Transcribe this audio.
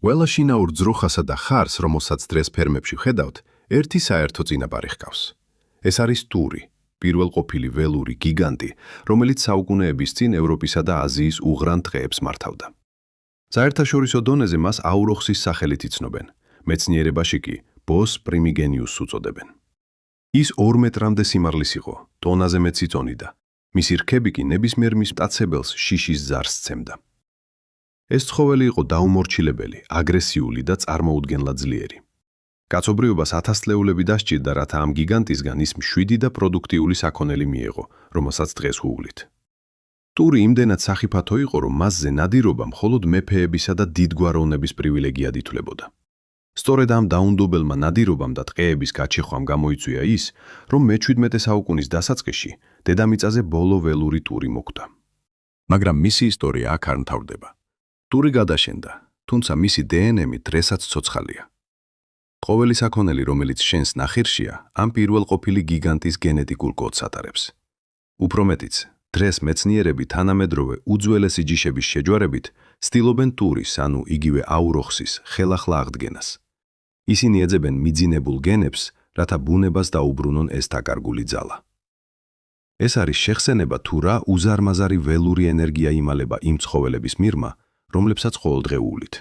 ველაშინაურ ძროხასა და ხარს, რომელსაც დღეს ფერმებში ვხედავთ, ერთი საერთო წინაპარი ჰყავს. ეს არის ტური, პირველყოფილი ველური გიგანტი, რომელიც საუკუნეების წინ ევროპისა და აზიის უღრან ტყეებს მართავდა. საერთაშორისო დონეზე მას აუროხსის სახელით იცნობენ, მეცნიერებაში კი ბოს პრიმიგენიუსს უწოდებენ. ის 2 მეტრამდე სიმაღლის იყო, ტონაზე მეტი წონიდა. მისი რქები კი ნებისმიერ მის მტაცებელს შიშის ზარს სცემდა. ეს ცხოველი იყო დაუმორჩილებელი, აგრესიული და წარმოუდგენლად ძლიერი. კაცობრიობას ათასწლეულები დასჭირდა, რათა ამ გიგანტისგან ის მშვიდი და პროდუქტიული საქონელი მიეღო, რომელსაც დღეს ვუვლით. ტური იმდენად სახიფათო იყო, რომ მასზე ნადირობა მხოლოდ მეფეებისა და დიდგვაროვნების პრივილეგიად ითვლებოდა. სწორედ ამ დაუნდობელმა ნადირობამ და ტყეების გაჩეხვამ გამოიწვია ის, რომ მე-17 საუკუნის დასაწყისში დედამიწაზე ბოლო ველური ტური მოკვდა. მაგრამ მისი ისტორია აქ არ მთავრდება. ტური გადაშენდა, თუმცა მისი დნმ დღესაც ცოცხალია. ყოველი საქონელი, რომელიც შენს ნახირშია, ამ პირველყოფილი გიგანტის გენეტიკურ კოდს ატარებს. უფრო მეტიც, დღეს მეცნიერები თანამედროვე უძველესი ჯიშების შეჯვარებით ცდილობენ ტურის, ანუ იგივე აუროხსის, ხელახლა აღდგენას. ისინი ეძებენ მიძინებულ გენებს, რათა ბუნებას დაუბრუნონ ეს დაკარგული ძალა. ეს არის შეხსენება თუ რა უზარმაზარი ველური ენერგია იმალება იმ ცხოველების მიღმა, რომლებსაც ყოველდღე ვუვლით.